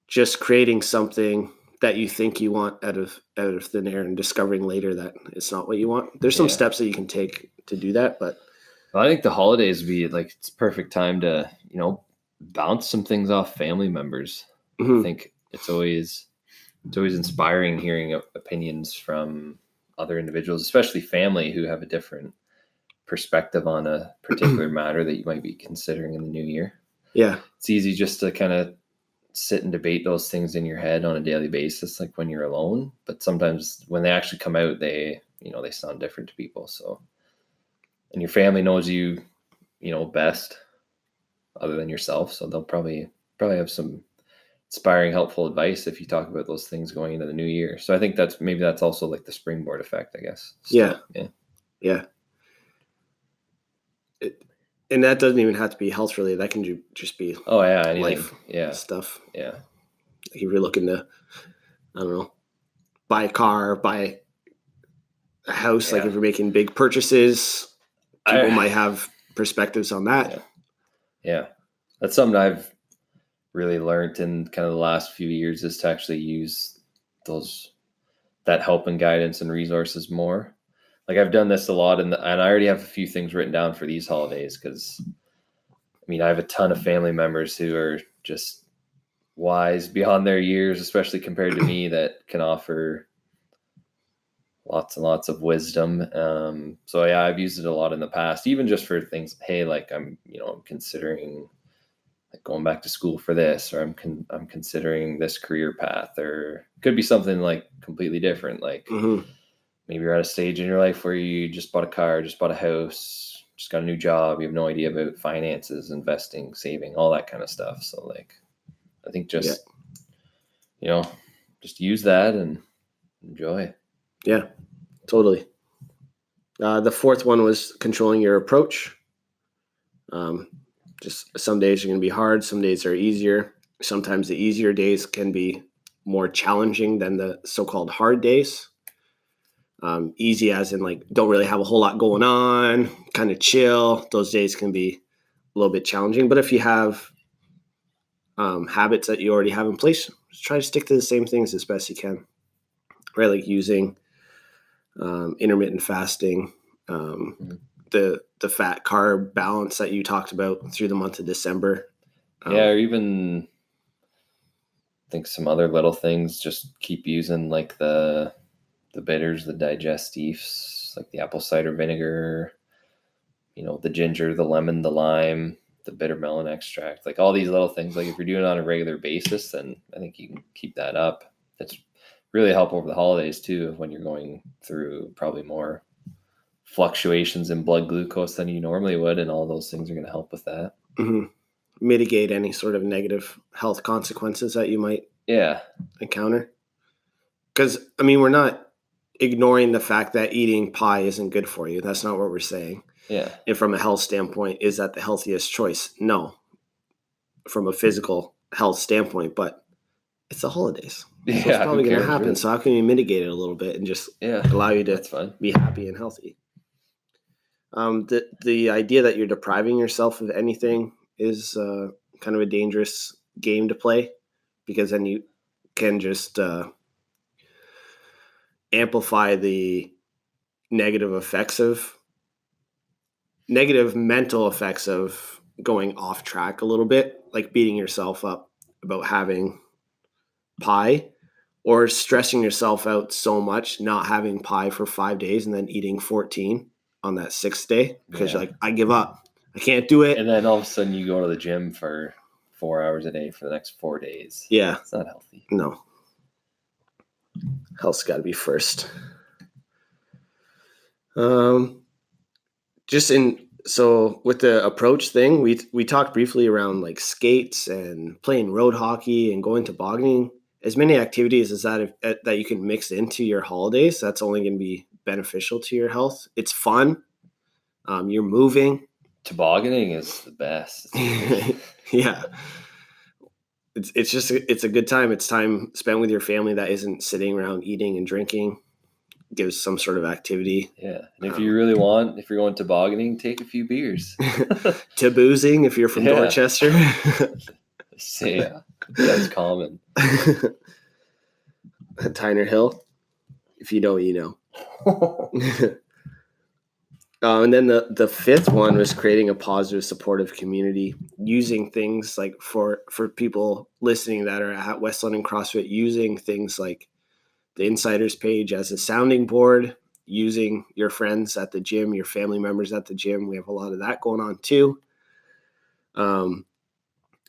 just creating something that you think you want out of thin air and discovering later that it's not what you want. There's some steps that you can take to do that, but I think the holidays would be like, it's perfect time to, bounce some things off family members. mm-hmm. I think it's always inspiring hearing opinions from other individuals, especially family who have a different perspective on a particular matter that you might be considering in the new year. Yeah. It's easy just to kind of sit and debate those things in your head on a daily basis, like when you're alone. But sometimes when they actually come out, they sound different to people. So, and your family knows you, best other than yourself. So they'll probably have some inspiring, helpful advice if you talk about those things going into the new year. So I think that's also like the springboard effect, I guess. Yeah. And that doesn't even have to be health related. That can just be life stuff. Yeah. If you're looking to, I don't know, buy a car, buy a house, like if you're making big purchases, people might have perspectives on that. Yeah. That's something I've really learned in kind of the last few years, is to actually use that help and guidance and resources more. Like I've done this a lot, and I already have a few things written down for these holidays, because I have a ton of family members who are just wise beyond their years, especially compared to me, that can offer lots and lots of wisdom. So yeah, I've used it a lot in the past, even just for things. Hey, like I'm considering like going back to school for this, or I'm considering this career path, or it could be something like completely different. Like maybe you're at a stage in your life where you just bought a car, just bought a house, just got a new job. You have no idea about finances, investing, saving, all that kind of stuff. So like, I think just use that and enjoy. Yeah, totally. The fourth one was controlling your approach. Just some days are going to be hard. Some days are easier. Sometimes the easier days can be more challenging than the so-called hard days. Easy as in like don't really have a whole lot going on, kind of chill. Those days can be a little bit challenging. But if you have habits that you already have in place, just try to stick to the same things as best you can. Right, like using intermittent fasting, the fat carb balance that you talked about through the month of December. Or even I think some other little things. Just keep using like the bitters, the digestifs, like the apple cider vinegar, the ginger, the lemon, the lime, the bitter melon extract, like all these little things. Like if you're doing it on a regular basis, then I think you can keep that up. It's really help over the holidays too, when you're going through probably more fluctuations in blood glucose than you normally would, and all those things are going to help with that. Mm-hmm. Mitigate any sort of negative health consequences that you might encounter. Because we're not ignoring the fact that eating pie isn't good for you. That's not what we're saying. Yeah. And from a health standpoint, is that the healthiest choice? No. From a physical health standpoint, but it's the holidays. So it's probably going to happen. Really? So how can you mitigate it a little bit and just allow you to be happy and healthy? The idea that you're depriving yourself of anything is kind of a dangerous game to play, because then you can just amplify the negative mental effects of going off track a little bit, like beating yourself up about having pie, or stressing yourself out so much not having pie for 5 days and then eating 14 on that 6th day because you're like, I give up. I can't do it. And then all of a sudden you go to the gym for 4 hours a day for the next 4 days. Yeah. It's not healthy. No. Health's got to be first. So with the approach thing, we talked briefly around like skates and playing road hockey and going tobogganing as many activities as that you can mix into your holidays, that's only going to be beneficial to your health. It's fun. You're moving. Tobogganing is the best. Yeah. It's a good time. It's time spent with your family that isn't sitting around eating and drinking. Gives some sort of activity. Yeah. And if you really want, if you're going tobogganing, take a few beers. To boozing if you're from Dorchester. So, yeah, that's common. Tyner Hill. If you know, you know. And then the fifth one was creating a positive, supportive community, using things like for people listening that are at West London CrossFit, using things like the Insiders page as a sounding board, using your friends at the gym, your family members at the gym. We have a lot of that going on too.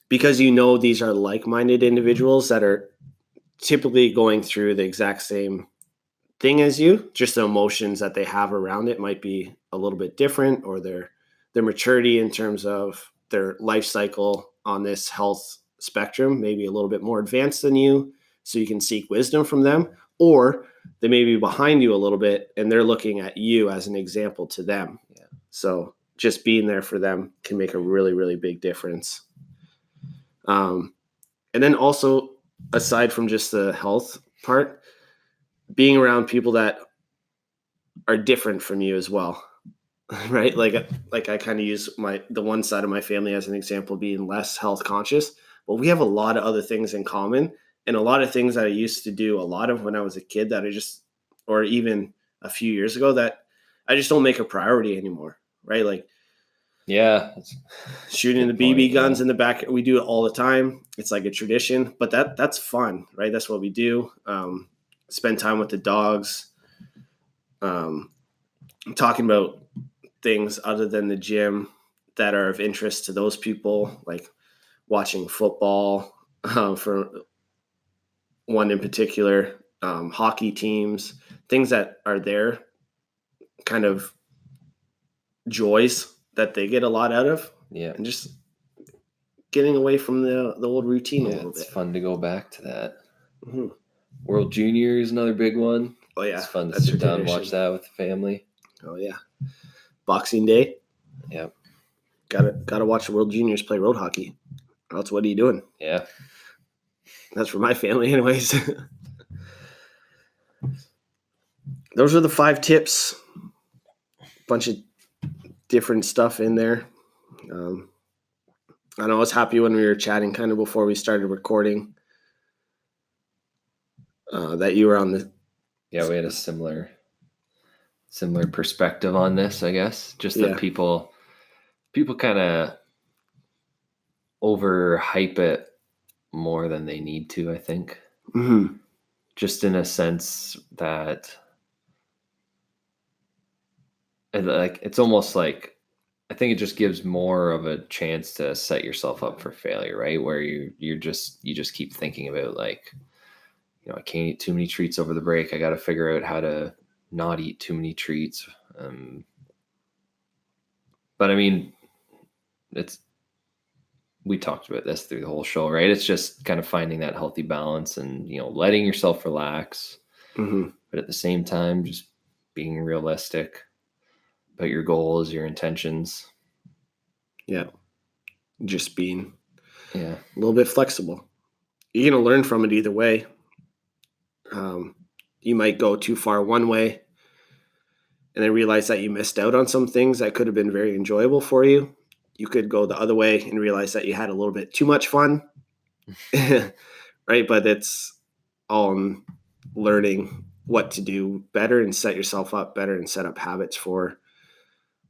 Because these are like-minded individuals that are typically going through the exact same thing as you, just the emotions that they have around it might be a little bit different, or their maturity in terms of their life cycle on this health spectrum maybe a little bit more advanced than you, so you can seek wisdom from them, or they may be behind you a little bit and they're looking at you as an example to them. Yeah. So just being there for them can make a really, really big difference. And then also, aside from just the health part, being around people that are different from you as well, right? Like I kind of use the one side of my family as an example, being less health conscious, but we have a lot of other things in common, and a lot of things that I used to do a lot of when I was a kid that or even a few years ago, that I just don't make a priority anymore, right? Like, yeah, shooting the BB guns in the back. We do it all the time. It's like a tradition, but that's fun, right? That's what we do. Spend time with the dogs. Talking about things other than the gym that are of interest to those people, like watching football, for one in particular, hockey teams, things that are their kind of joys that they get a lot out of. Yeah. And just getting away from the old routine a little bit. It's fun to go back to that. Mm-hmm. World Junior is another big one. Oh yeah, it's fun to sit down and watch that with the family. Oh yeah, Boxing Day. Yep. Gotta watch the World Juniors play road hockey. Or else what are you doing? Yeah. That's for my family anyways. Those are the 5 tips. Bunch of different stuff in there. I know I was happy when we were chatting kind of before we started recording, that you were on the... Yeah, we had a similar perspective on this, I guess. Just that people kind of overhype it more than they need to, I think. Mm-hmm. Just in a sense that it's almost like, I think it just gives more of a chance to set yourself up for failure, right? Where you just keep thinking about, like, I can't eat too many treats over the break. I got to figure out how to not eat too many treats. But I mean, we talked about this through the whole show, right? It's just kind of finding that healthy balance and, letting yourself relax, mm-hmm. but at the same time, just being realistic about your goals, your intentions. Yeah. Just being a little bit flexible. You're going to learn from it either way. You might go too far one way and then realize that you missed out on some things that could have been very enjoyable for you. You could go the other way and realize that you had a little bit too much fun. Right? But it's all learning what to do better and set yourself up better and set up habits for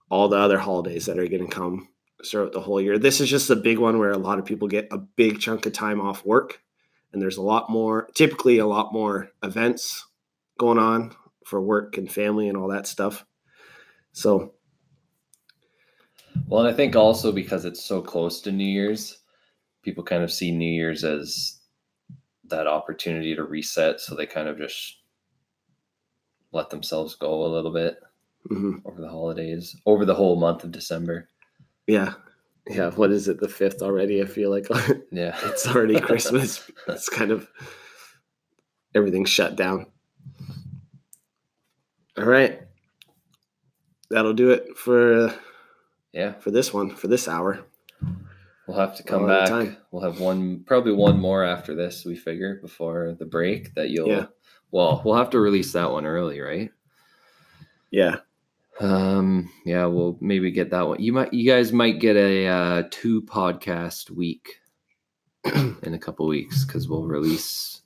all the other holidays that are going to come throughout the whole year. This is just a big one where a lot of people get a big chunk of time off work, and there's typically a lot more events going on for work and family and all that stuff. So, well, and I think also because it's so close to New Year's, people kind of see New Year's as that opportunity to reset. So they kind of just let themselves go a little bit over the holidays, over the whole month of December. Yeah. Yeah. What is it? The 5th already? I feel like it's already Christmas. It's kind of everything's shut down. All right. That'll do it for this one, for this hour. We'll have to come back. We'll have probably one more after this, we figure, before the break that well, we'll have to release that one early, right? Yeah. We'll maybe get that one. You guys might get a 2 podcast week in a couple weeks, because we'll release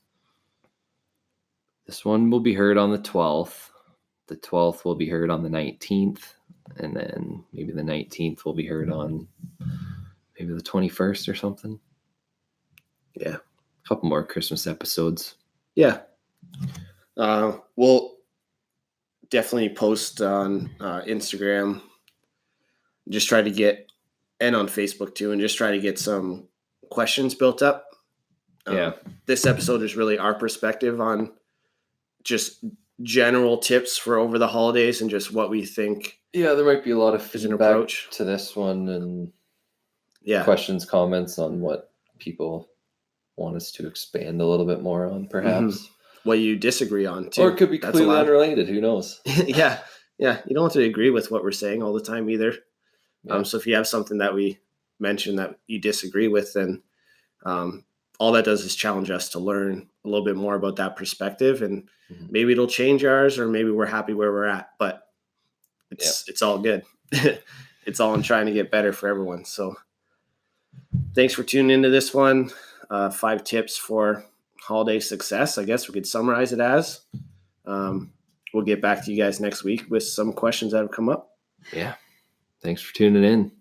this one. Will be heard on the 12th. The 12th will be heard on the 19th, and then maybe the 19th will be heard on maybe the 21st or something. Yeah. A couple more Christmas episodes. Yeah. We'll definitely post on Instagram. Just try to get, and on Facebook too, and just try to get some questions built up. This episode is really our perspective on just general tips for over the holidays and just what we think. Yeah, there might be a lot of feedback approach to this one, and questions, comments on what people want us to expand a little bit more on, perhaps. Mm-hmm. What you disagree on too. Or it could be completely unrelated. Who knows? Yeah. You don't have to agree with what we're saying all the time either. Yeah. So if you have something that we mention that you disagree with, then all that does is challenge us to learn a little bit more about that perspective, and maybe it'll change ours, or maybe we're happy where we're at, but it's all good. It's all in trying to get better for everyone. So thanks for tuning into this one. 5 tips for holiday success, I guess we could summarize it as. We'll get back to you guys next week with some questions that have come up. Yeah. Thanks for tuning in.